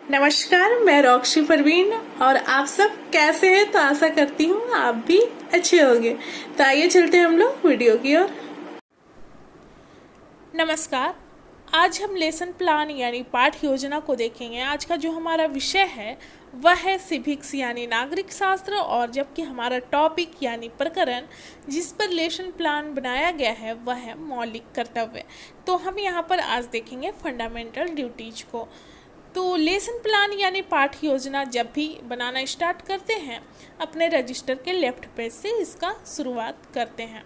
नमस्कार, मैं रॉक्सी परवीन और आप सब कैसे हैं। तो आशा करती हूँ आप भी अच्छे होंगे। तो आइए चलते हैं हम लोग वीडियो की ओर। नमस्कार, आज हम लेसन प्लान यानी पाठ योजना को देखेंगे। आज का जो हमारा विषय है वह है सिविक्स यानी नागरिक शास्त्र, और जबकि हमारा टॉपिक यानी प्रकरण जिस पर लेसन प्लान बनाया गया है वह है मौलिक कर्तव्य। तो हम यहाँ पर आज देखेंगे फंडामेंटल ड्यूटीज को। तो लेसन प्लान यानी पाठ योजना जब भी बनाना स्टार्ट करते हैं अपने रजिस्टर के लेफ्ट पेज से इसका शुरुआत करते हैं।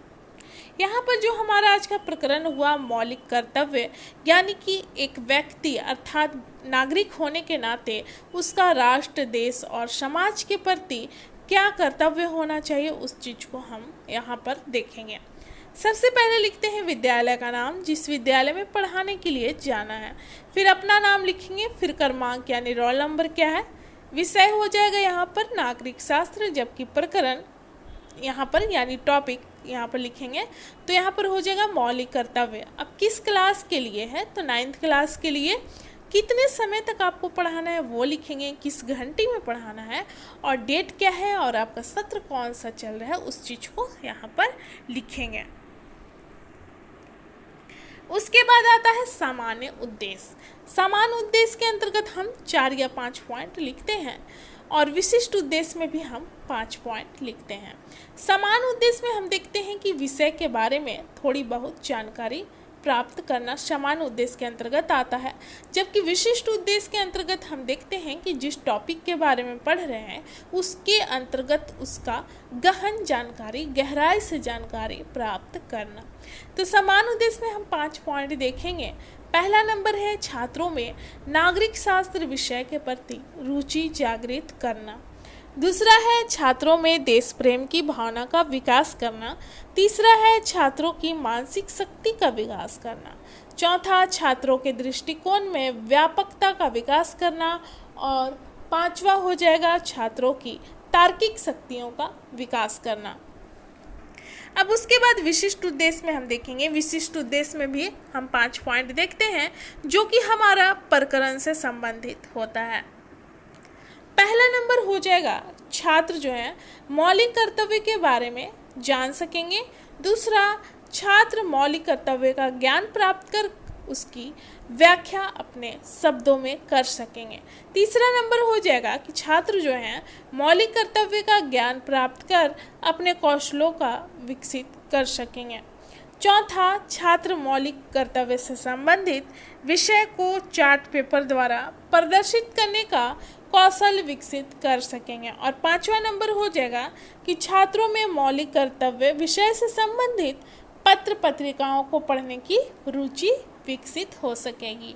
यहाँ पर जो हमारा आज का प्रकरण हुआ मौलिक कर्तव्य, यानी कि एक व्यक्ति अर्थात नागरिक होने के नाते उसका राष्ट्र, देश और समाज के प्रति क्या कर्तव्य होना चाहिए उस चीज़ को हम यहाँ पर देखेंगे। सबसे पहले लिखते हैं विद्यालय का नाम, जिस विद्यालय में पढ़ाने के लिए जाना है। फिर अपना नाम लिखेंगे, फिर क्रमांक यानी रोल नंबर क्या है। विषय हो जाएगा यहाँ पर नागरिक शास्त्र, जबकि प्रकरण यहाँ पर यानी टॉपिक यहाँ पर लिखेंगे तो यहाँ पर हो जाएगा मौलिक कर्तव्य। अब किस क्लास के लिए है तो 9th क्लास के लिए। कितने समय तक आपको पढ़ाना है वो लिखेंगे, किस घंटे में पढ़ाना है और डेट क्या है और आपका सत्र कौन सा चल रहा है उस चीज़ को यहाँ पर लिखेंगे। उसके बाद आता है सामान्य उद्देश्य। सामान्य उद्देश्य के अंतर्गत हम 4 या 5 पॉइंट लिखते हैं और विशिष्ट उद्देश्य में भी हम 5 पॉइंट लिखते हैं। सामान्य उद्देश्य में हम देखते हैं कि विषय के बारे में थोड़ी बहुत जानकारी प्राप्त करना सामान्य उद्देश्य के अंतर्गत आता है, जबकि विशिष्ट उद्देश्य के अंतर्गत हम देखते हैं कि जिस टॉपिक के बारे में पढ़ रहे हैं उसके अंतर्गत उसका गहन जानकारी, गहराई से जानकारी प्राप्त करना। तो सामान्य उद्देश्य में हम 5 पॉइंट देखेंगे। पहला नंबर है छात्रों में नागरिक शास्त्र विषय के प्रति रुचि जागृत करना। दूसरा है छात्रों में देश प्रेम की भावना का विकास करना। तीसरा है छात्रों की मानसिक शक्ति का विकास करना। चौथा छात्रों के दृष्टिकोण में व्यापकता का विकास करना। और 5वां हो जाएगा छात्रों की तार्किक शक्तियों का विकास करना। अब उसके बाद विशिष्ट उद्देश्य में हम देखेंगे। विशिष्ट उद्देश्य में भी हम 5 पॉइंट देखते हैं जो कि हमारा प्रकरण से संबंधित होता है। पहला नंबर हो जाएगा छात्र जो है मौलिक कर्तव्य के बारे में जान सकेंगे। दूसरा, छात्र मौलिक कर्तव्य का ज्ञान प्राप्त कर उसकी व्याख्या अपने शब्दों में कर सकेंगे। तीसरा नंबर हो जाएगा कि छात्र जो हैं मौलिक कर्तव्य का ज्ञान प्राप्त कर अपने कौशलों का विकसित कर सकेंगे। चौथा, छात्र मौलिक कर्तव्य से संबंधित विषय को चार्ट पेपर द्वारा प्रदर्शित करने का कौशल विकसित कर सकेंगे। और 5वां नंबर हो जाएगा कि छात्रों में मौलिक कर्तव्य विषय से संबंधित पत्र पत्रिकाओं को पढ़ने की रुचि विकसित हो सकेगी।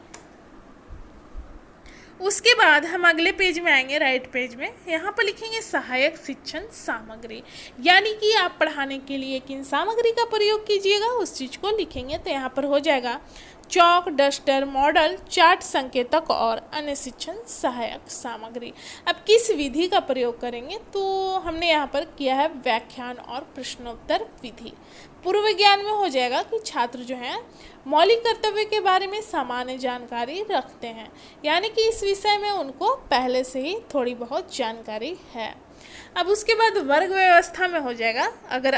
उसके बाद हम अगले पेज में आएंगे, राइट पेज में। यहाँ पर लिखेंगे सहायक शिक्षण सामग्री, यानी कि आप पढ़ाने के लिए किन सामग्री का प्रयोग कीजिएगा उस चीज़ को लिखेंगे। तो यहाँ पर हो जाएगा चौक, डस्टर, मॉडल, चार्ट, संकेतक और अन्य शिक्षण सहायक सामग्री। अब किस विधि का प्रयोग करेंगे तो हमने यहाँ पर किया है व्याख्यान और प्रश्नोत्तर विधि। पूर्व ज्ञान में हो जाएगा कि छात्र जो हैं मौलिक कर्तव्य के बारे में सामान्य जानकारी रखते हैं, यानी कि इस विषय में उनको पहले से ही थोड़ी बहुत जानकारी है। अब उसके बाद वर्ग व्यवस्था में हो जाएगा। अगर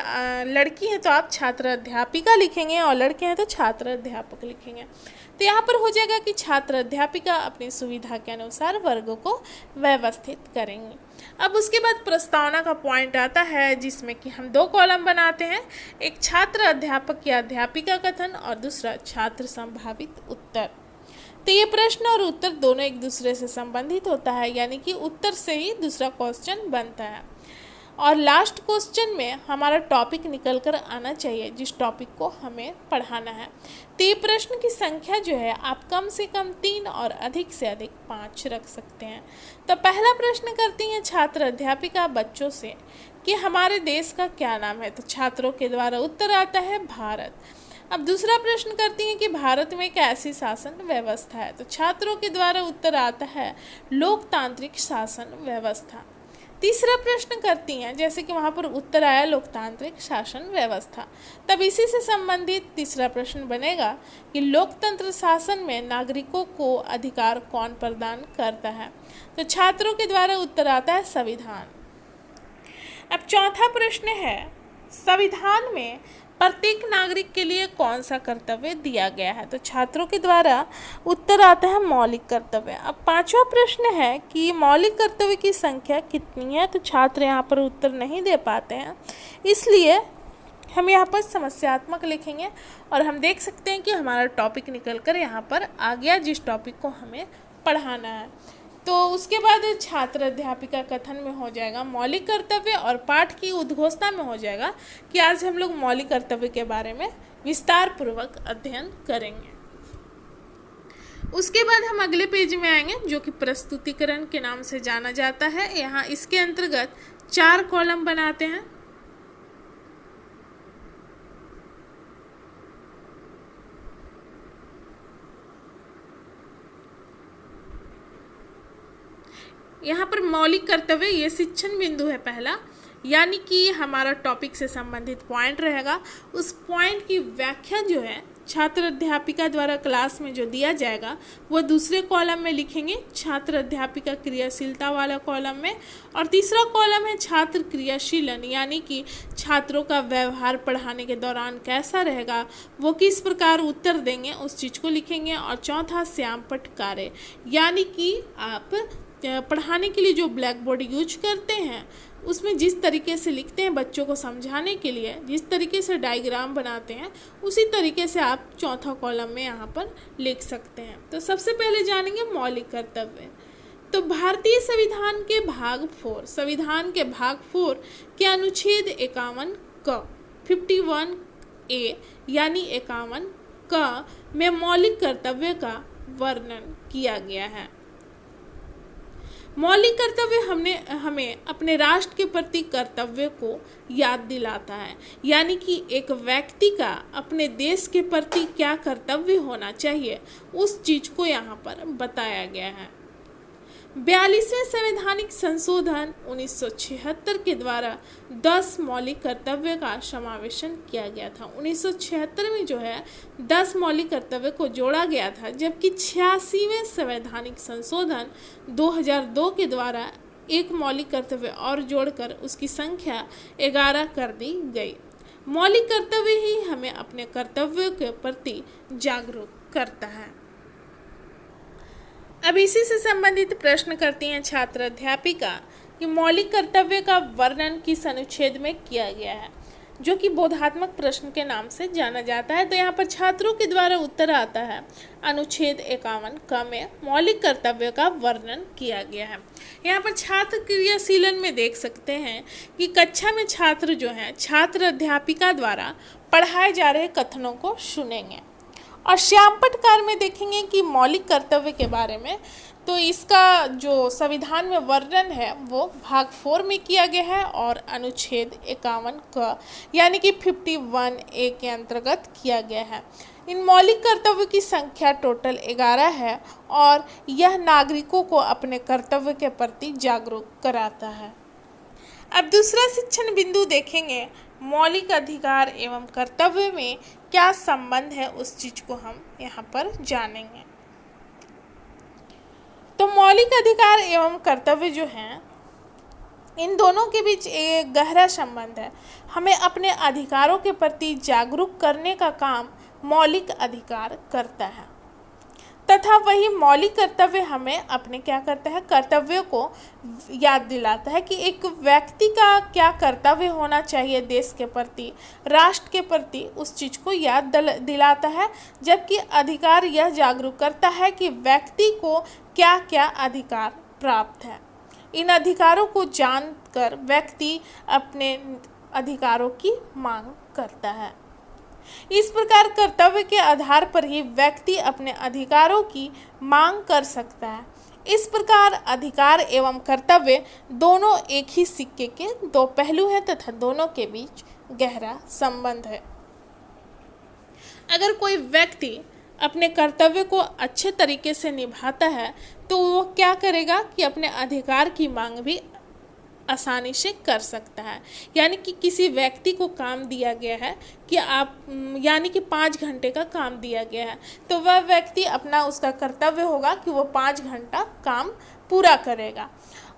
लड़की है तो आप छात्र अध्यापिका लिखेंगे और लड़के हैं तो छात्र अध्यापक लिखेंगे। तो यहाँ पर हो जाएगा कि छात्र अध्यापिका अपनी सुविधा के अनुसार वर्गों को व्यवस्थित करेंगे। अब उसके बाद प्रस्तावना का पॉइंट आता है जिसमें कि हम 2 कॉलम बनाते हैं, एक छात्र अध्यापक या अध्यापिका कथन और दूसरा छात्र संभावित उत्तर। तो ये प्रश्न और उत्तर दोनों एक दूसरे से संबंधित होता है, यानी कि उत्तर से ही दूसरा क्वेश्चन बनता है। और लास्ट क्वेश्चन में हमारा टॉपिक निकल कर आना चाहिए जिस टॉपिक को हमें पढ़ाना है। तो ये प्रश्न की संख्या जो है आप कम से कम 3 और अधिक से अधिक 5 रख सकते हैं। तो पहला प्रश्न करती हैं छात्र अध्यापिका बच्चों से कि हमारे देश का क्या नाम है। तो छात्रों के द्वारा उत्तर आता है भारत। अब दूसरा प्रश्न करती हैं कि भारत में एक ऐसी शासन व्यवस्था है। तो छात्रों के द्वारा उत्तर आता है लोकतांत्रिक शासन व्यवस्था। तीसरा प्रश्न करती हैं, जैसे कि वहाँ पर उत्तर आया लोकतांत्रिक शासन व्यवस्था, तब इसी से संबंधित तीसरा प्रश्न बनेगा कि लोकतंत्र शासन में नागरिकों को अधिकार कौन प्रदान करता है। तो छात्रों के द्वारा उत्तर आता है संविधान। अब चौथा प्रश्न है, संविधान में प्रत्येक नागरिक के लिए कौन सा कर्तव्य दिया गया है। तो छात्रों के द्वारा उत्तर आता है मौलिक कर्तव्य। अब पांचवा प्रश्न है कि मौलिक कर्तव्य की संख्या कितनी है। तो छात्र यहाँ पर उत्तर नहीं दे पाते हैं, इसलिए हम यहाँ पर समस्यात्मक लिखेंगे और हम देख सकते हैं कि हमारा टॉपिक निकल कर यहाँ पर आ गया, जिस टॉपिक को हमें पढ़ाना है। तो उसके बाद छात्र अध्यापिका कथन में हो जाएगा मौलिक कर्तव्य, और पाठ की उद्घोषणा में हो जाएगा कि आज हम लोग मौलिक कर्तव्य के बारे में विस्तार पूर्वक अध्ययन करेंगे। उसके बाद हम अगले पेज में आएंगे, जो कि प्रस्तुतिकरण के नाम से जाना जाता है। यहाँ इसके अंतर्गत 4 कॉलम बनाते हैं। यहाँ पर मौलिक कर्तव्य ये शिक्षण बिंदु है पहला, यानी कि हमारा टॉपिक से संबंधित पॉइंट रहेगा। उस पॉइंट की व्याख्या जो है छात्र अध्यापिका द्वारा क्लास में जो दिया जाएगा वो दूसरे कॉलम में लिखेंगे, छात्र अध्यापिका क्रियाशीलता वाला कॉलम में। और तीसरा कॉलम है छात्र क्रियाशीलन, यानी कि छात्रों का व्यवहार पढ़ाने के दौरान कैसा रहेगा, वो किस प्रकार उत्तर देंगे, उस चीज़ को लिखेंगे। और चौथा श्यामपट्ट कार्य, यानी कि आप पढ़ाने के लिए जो ब्लैक बोर्ड यूज करते हैं उसमें जिस तरीके से लिखते हैं बच्चों को समझाने के लिए, जिस तरीके से डायग्राम बनाते हैं, उसी तरीके से आप चौथा कॉलम में यहाँ पर लिख सकते हैं। तो सबसे पहले जानेंगे मौलिक कर्तव्य। तो भारतीय संविधान के भाग 4, संविधान के भाग 4 के अनुच्छेद 51 क 51A यानी 51 क में मौलिक कर्तव्य का वर्णन किया गया है। मौलिक कर्तव्य हमें अपने राष्ट्र के प्रति कर्तव्य को याद दिलाता है, यानी कि एक व्यक्ति का अपने देश के प्रति क्या कर्तव्य होना चाहिए, उस चीज को यहाँ पर बताया गया है। 42वें संवैधानिक संशोधन 1976 के द्वारा 10 मौलिक कर्तव्य का समावेशन किया गया था। 1976 में जो है 10 मौलिक कर्तव्य को जोड़ा गया था, जबकि 86वें संवैधानिक संशोधन 2002 के द्वारा एक मौलिक कर्तव्य और जोड़कर उसकी संख्या 11 कर दी गई। मौलिक कर्तव्य ही हमें अपने कर्तव्यों के प्रति जागरूक करता है। अब इसी से संबंधित प्रश्न करती हैं छात्र अध्यापिका कि मौलिक कर्तव्य का वर्णन किस अनुच्छेद में किया गया है, जो कि बोधात्मक प्रश्न के नाम से जाना जाता है। तो यहाँ पर छात्रों के द्वारा उत्तर आता है अनुच्छेद 51 क में मौलिक कर्तव्य का वर्णन किया गया है। यहाँ पर छात्र क्रियाशीलन में देख सकते हैं कि कक्षा में छात्र जो हैं छात्र अध्यापिका द्वारा पढ़ाए जा रहे कथनों को सुनेंगे। और श्यामपट्ट कार्य में देखेंगे कि मौलिक कर्तव्य के बारे में, तो इसका जो संविधान में वर्णन है वो भाग 4 में किया गया है और अनुच्छेद 51 क यानी कि 51A के अंतर्गत किया गया है। इन मौलिक कर्तव्य की संख्या टोटल 11 है और यह नागरिकों को अपने कर्तव्य के प्रति जागरूक कराता है। अब दूसरा शिक्षण बिंदु देखेंगे, मौलिक अधिकार एवं कर्तव्य में क्या संबंध है, उस चीज को हम यहाँ पर जानेंगे। तो मौलिक अधिकार एवं कर्तव्य जो हैं, इन दोनों के बीच एक गहरा संबंध है। हमें अपने अधिकारों के प्रति जागरूक करने का काम मौलिक अधिकार करता है, तथा वही मौलिक कर्तव्य हमें अपने क्या करता है, कर्तव्यों को याद दिलाता है कि एक व्यक्ति का क्या कर्तव्य होना चाहिए देश के प्रति, राष्ट्र के प्रति, उस चीज़ को याद दिलाता है। जबकि अधिकार यह जागरूक करता है कि व्यक्ति को क्या क्या अधिकार प्राप्त है। इन अधिकारों को जानकर व्यक्ति अपने अधिकारों की मांग करता है। इस प्रकार कर्तव्य के आधार पर ही व्यक्ति अपने अधिकारों की मांग कर सकता है। इस प्रकार अधिकार एवं कर्तव्य दोनों एक ही सिक्के के दो पहलू हैं तथा दोनों के बीच गहरा संबंध है। अगर कोई व्यक्ति अपने कर्तव्य को अच्छे तरीके से निभाता है तो वो क्या करेगा कि अपने अधिकार की मांग भी आसानी से कर सकता है। यानी कि किसी व्यक्ति को काम दिया गया है कि आप यानी कि 5 घंटे का काम दिया गया है, तो वह व्यक्ति अपना उसका कर्तव्य होगा कि वो 5 घंटा काम पूरा करेगा।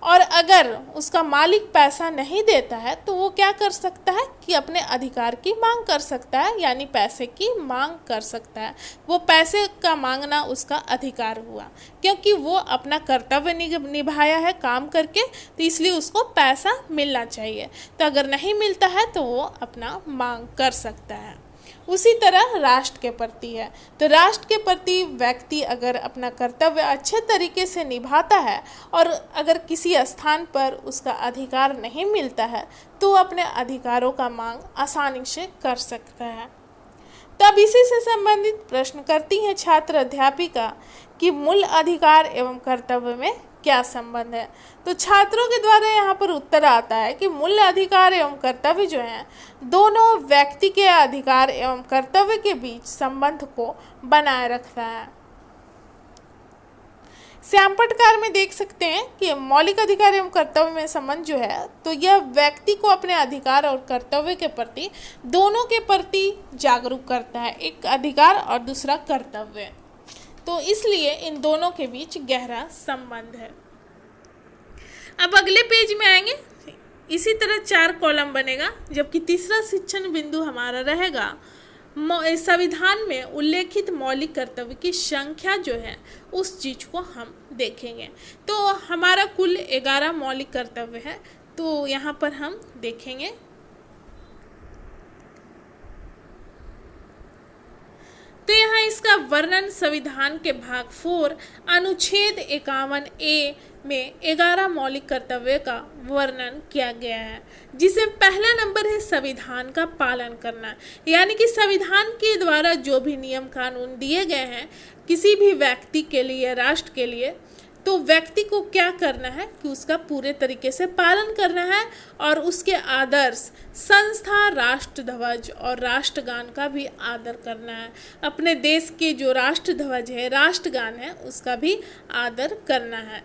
और अगर उसका मालिक पैसा नहीं देता है तो वो क्या कर सकता है कि अपने अधिकार की मांग कर सकता है, यानी पैसे की मांग कर सकता है। वो पैसे का मांगना उसका अधिकार हुआ, क्योंकि वो अपना कर्तव्य निभाया है काम करके, तो इसलिए उसको पैसा मिलना चाहिए। तो अगर नहीं मिलता है तो वो अपना मांग कर सकता है। उसी तरह राष्ट्र के प्रति है, तो राष्ट्र के प्रति व्यक्ति अगर अपना कर्तव्य अच्छे तरीके से निभाता है और अगर किसी स्थान पर उसका अधिकार नहीं मिलता है तो अपने अधिकारों का मांग आसानी से कर सकता है। तब इसी से संबंधित प्रश्न करती हैं छात्र अध्यापिका कि मूल अधिकार एवं कर्तव्य में क्या संबंध है। तो छात्रों के द्वारा यहाँ पर उत्तर आता है कि मूल अधिकार एवं कर्तव्य जो हैं दोनों व्यक्ति के अधिकार एवं कर्तव्य के बीच संबंध को बनाए रखता है। श्यामपटकार में देख सकते हैं कि मौलिक अधिकार एवं कर्तव्य में संबंध जो है तो यह व्यक्ति को अपने अधिकार और कर्तव्य के प्रति दोनों के प्रति जागरूक करता है, एक अधिकार और दूसरा कर्तव्य। तो इसलिए इन दोनों के बीच गहरा संबंध है। अब अगले पेज में आएंगे, इसी तरह 4 कॉलम बनेगा, जबकि तीसरा शिक्षण बिंदु हमारा रहेगा संविधान में उल्लेखित मौलिक कर्तव्य की संख्या जो है उस चीज को हम देखेंगे। तो हमारा कुल 11 मौलिक कर्तव्य है, तो यहाँ पर हम देखेंगे। तो यहाँ इसका वर्णन संविधान के भाग 4 अनुच्छेद 51A में 11 मौलिक कर्तव्य का वर्णन किया गया है, जिसमें पहला नंबर है संविधान का पालन करना। यानी कि संविधान के द्वारा जो भी नियम कानून दिए गए हैं किसी भी व्यक्ति के लिए, राष्ट्र के लिए, तो व्यक्ति को क्या करना है कि उसका पूरे तरीके से पालन करना है और उसके आदर्श संस्था, राष्ट्र ध्वज और राष्ट्रगान का भी आदर करना है। अपने देश के जो राष्ट्र ध्वज है, राष्ट्रगान है, उसका भी आदर करना है।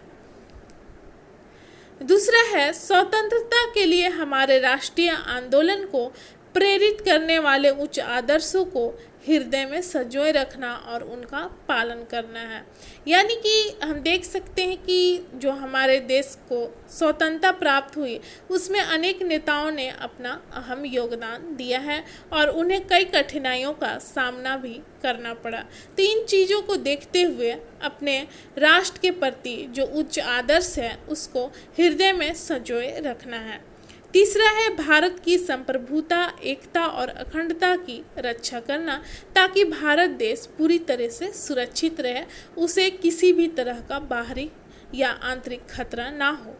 दूसरा है स्वतंत्रता के लिए हमारे राष्ट्रीय आंदोलन को प्रेरित करने वाले उच्च आदर्शों को हृदय में संजोए रखना और उनका पालन करना है। यानी कि हम देख सकते हैं कि जो हमारे देश को स्वतंत्रता प्राप्त हुई उसमें अनेक नेताओं ने अपना अहम योगदान दिया है और उन्हें कई कठिनाइयों का सामना भी करना पड़ा। तो इन चीज़ों को देखते हुए अपने राष्ट्र के प्रति जो उच्च आदर्श है उसको हृदय में संजोए रखना है। तीसरा है भारत की संप्रभुता, एकता और अखंडता की रक्षा करना, ताकि भारत देश पूरी तरह से सुरक्षित रहे, उसे किसी भी तरह का बाहरी या आंतरिक खतरा ना हो,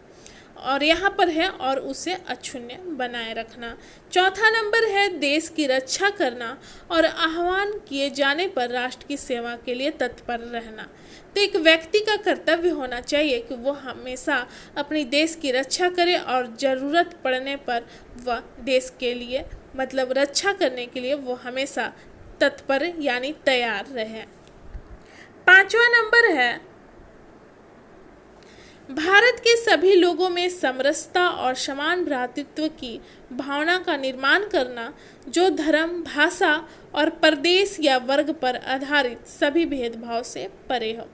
और यहाँ पर है और उसे अक्षुण्ण बनाए रखना। चौथा नंबर है देश की रक्षा करना और आह्वान किए जाने पर राष्ट्र की सेवा के लिए तत्पर रहना। तो एक व्यक्ति का कर्तव्य होना चाहिए कि वो हमेशा अपनी देश की रक्षा करे और ज़रूरत पड़ने पर वह देश के लिए मतलब रक्षा करने के लिए वो हमेशा तत्पर यानी तैयार रहे। पांचवा नंबर है भारत के सभी लोगों में समरसता और समान भ्रातृत्व की भावना का निर्माण करना, जो धर्म, भाषा और प्रदेश या वर्ग पर आधारित सभी भेदभाव से परे हो।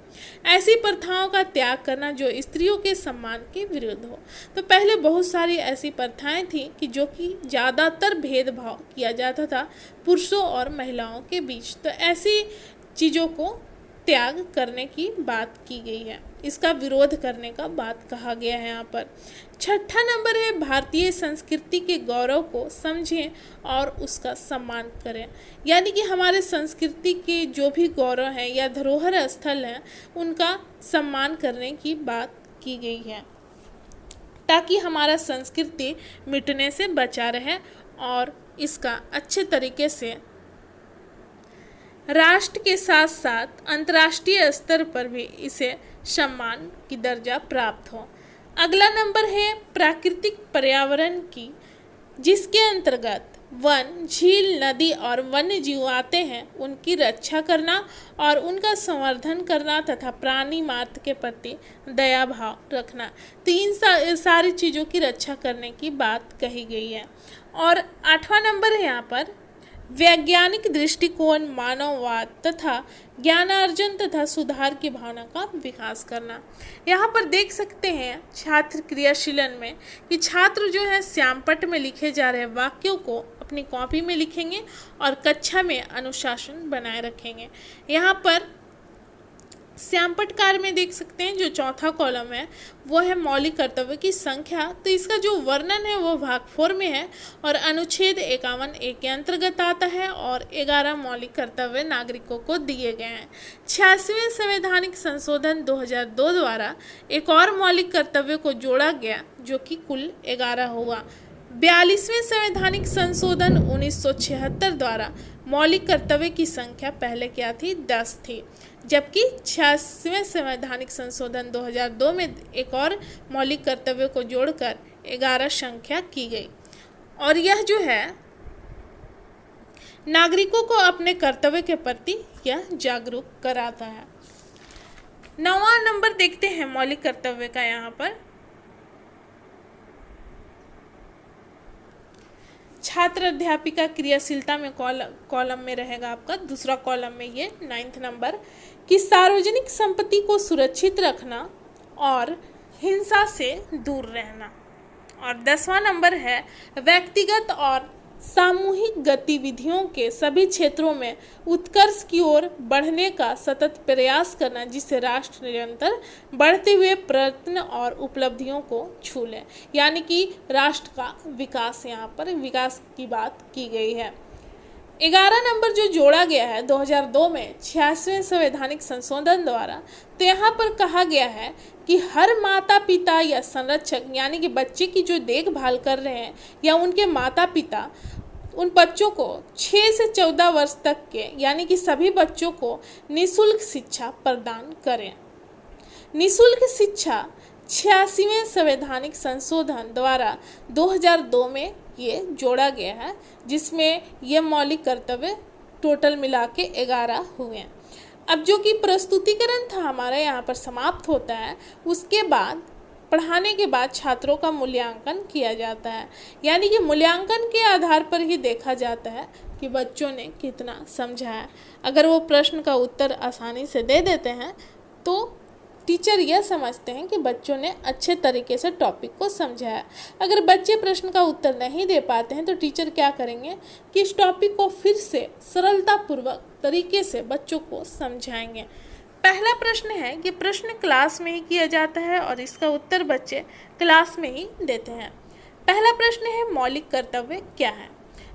ऐसी प्रथाओं का त्याग करना जो स्त्रियों के सम्मान के विरुद्ध हो। तो पहले बहुत सारी ऐसी प्रथाएं थी कि जो कि ज़्यादातर भेदभाव किया जाता था पुरुषों और महिलाओं के बीच। तो ऐसी चीज़ों को त्याग करने की बात की गई है, इसका विरोध करने का बात कहा गया है यहाँ पर। छठा नंबर है भारतीय संस्कृति के गौरव को समझें और उसका सम्मान करें। यानी कि हमारे संस्कृति के जो भी गौरव हैं या धरोहर स्थल हैं उनका सम्मान करने की बात की गई है, ताकि हमारा संस्कृति मिटने से बचा रहे और इसका अच्छे तरीके से राष्ट्र के साथ साथ अंतर्राष्ट्रीय स्तर पर भी इसे सम्मान की दर्जा प्राप्त हो। अगला नंबर है प्राकृतिक पर्यावरण की, जिसके अंतर्गत वन, झील, नदी और वन्य जीव आते हैं उनकी रक्षा करना और उनका संवर्धन करना तथा प्राणी मात्र के प्रति दया भाव रखना। तो इन सारी चीज़ों की रक्षा करने की बात कही गई है। और 8वां नंबर है यहाँ पर वैज्ञानिक दृष्टिकोण, मानववाद तथा ज्ञानार्जन तथा सुधार की भावना का विकास करना। यहाँ पर देख सकते हैं छात्र क्रियाशीलन में कि छात्र जो है श्यामपट्ट में लिखे जा रहे वाक्यों को अपनी कॉपी में लिखेंगे और कक्षा में अनुशासन बनाए रखेंगे। यहाँ पर श्यामपट्ट कार्य में देख सकते हैं जो चौथा कॉलम है वो है मौलिक कर्तव्य की संख्या। तो इसका जो वर्णन है वो भाग 4 में है और अनुच्छेद 51 ए के अंतर्गत आता है और 11 मौलिक कर्तव्य नागरिकों को दिए गए हैं। 86वें संवैधानिक संशोधन 2002 द्वारा एक और मौलिक कर्तव्य को जोड़ा गया जो कि कुल 11 हुआ। 42वें संवैधानिक संशोधन 1976 द्वारा मौलिक कर्तव्य की संख्या पहले क्या थी, 10 थी, जबकि 86वें संवैधानिक संशोधन 2002 में एक और मौलिक कर्तव्य को जोड़कर 11 संख्या की गई। और यह जो है नागरिकों को अपने कर्तव्य के प्रति यह जागरूक कराता है। 9वां नंबर देखते हैं मौलिक कर्तव्य का। यहाँ पर छात्र अध्यापिका क्रियाशीलता में कॉलम में रहेगा आपका दूसरा कॉलम में ये 9th नंबर कि सार्वजनिक संपत्ति को सुरक्षित रखना और हिंसा से दूर रहना। और 10वां नंबर है व्यक्तिगत और सामूहिक गतिविधियों के सभी क्षेत्रों में उत्कर्ष की ओर बढ़ने का सतत प्रयास करना जिससे राष्ट्र निरंतर बढ़ते हुए प्रयत्न और उपलब्धियों को छू ले। यानी कि राष्ट्र का विकास, यहाँ पर विकास की बात की गई है। 11 नंबर जो जोड़ा गया है 2002 में 86वें संवैधानिक संशोधन द्वारा, तो यहाँ पर कहा गया है कि हर माता पिता या संरक्षक यानी कि बच्चे की जो देखभाल कर रहे हैं या उनके माता पिता उन बच्चों को 6 से 14 वर्ष तक के यानी कि सभी बच्चों को निःशुल्क शिक्षा प्रदान करें। निःशुल्क शिक्षा 86वें संवैधानिक संशोधन द्वारा 2002 में ये जोड़ा गया है जिसमें ये मौलिक कर्तव्य टोटल मिला के 11 हुए। अब जो कि प्रस्तुतिकरण था हमारा यहाँ पर समाप्त होता है। उसके बाद पढ़ाने के बाद छात्रों का मूल्यांकन किया जाता है, यानी कि मूल्यांकन के आधार पर ही देखा जाता है कि बच्चों ने कितना समझा है। अगर वो प्रश्न का उत्तर आसानी से दे देते हैं तो टीचर यह समझते हैं कि बच्चों ने अच्छे तरीके से टॉपिक को समझा है। अगर बच्चे प्रश्न का उत्तर नहीं दे पाते हैं तो टीचर क्या करेंगे कि इस टॉपिक को फिर से सरलतापूर्वक तरीके से बच्चों को समझाएंगे। पहला प्रश्न है कि प्रश्न क्लास में ही किया जाता है और इसका उत्तर बच्चे क्लास में ही देते हैं। पहला प्रश्न है मौलिक कर्तव्य क्या है।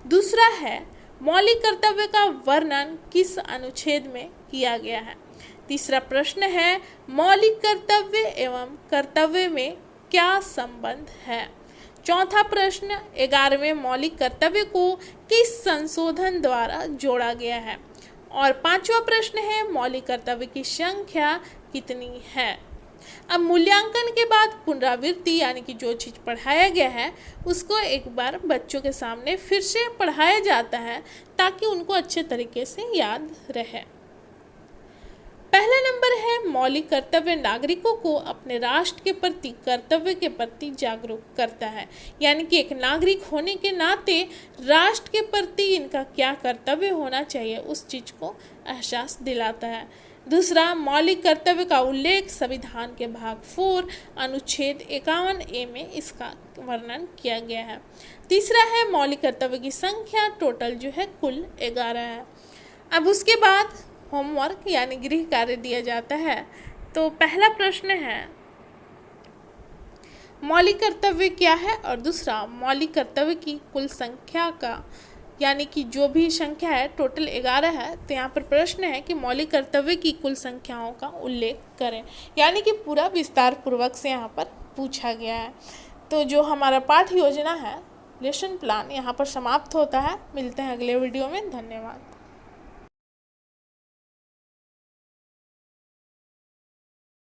दूसरा है मौलिक कर्तव्य का वर्णन किस अनुच्छेद में किया गया है। तीसरा प्रश्न है मौलिक कर्तव्य एवं कर्तव्य में क्या संबंध है। चौथा प्रश्न 11वें मौलिक कर्तव्य को किस संशोधन द्वारा जोड़ा गया है। और 5वां प्रश्न है मौलिक कर्तव्य की संख्या कितनी है। अब मूल्यांकन के बाद पुनरावृत्ति यानी कि जो चीज़ पढ़ाया गया है उसको एक बार बच्चों के सामने फिर से पढ़ाया जाता है ताकि उनको अच्छे तरीके से याद रहे। पहला नंबर है मौलिक कर्तव्य नागरिकों को अपने राष्ट्र के प्रति कर्तव्य के प्रति जागरूक करता है, यानी कि एक नागरिक होने के नाते राष्ट्र के प्रति इनका क्या कर्तव्य होना चाहिए उस चीज़ को एहसास दिलाता है। दूसरा मौलिक कर्तव्य का उल्लेख संविधान के भाग 4 अनुच्छेद 51A में इसका वर्णन किया गया है। तीसरा है मौलिक कर्तव्य की संख्या टोटल जो है कुल 11 है। अब उसके बाद होमवर्क यानी गृह कार्य दिया जाता है। तो पहला प्रश्न है मौलिक कर्तव्य क्या है और दूसरा मौलिक कर्तव्य की कुल संख्या का यानी कि जो भी संख्या है टोटल 11 है। तो यहाँ पर प्रश्न है कि मौलिक कर्तव्य की कुल संख्याओं का उल्लेख करें, यानी कि पूरा विस्तार पूर्वक से यहाँ पर पूछा गया है। तो जो हमारा पाठ योजना है लेसन प्लान यहाँ पर समाप्त होता है। मिलते हैं अगले वीडियो में। धन्यवाद।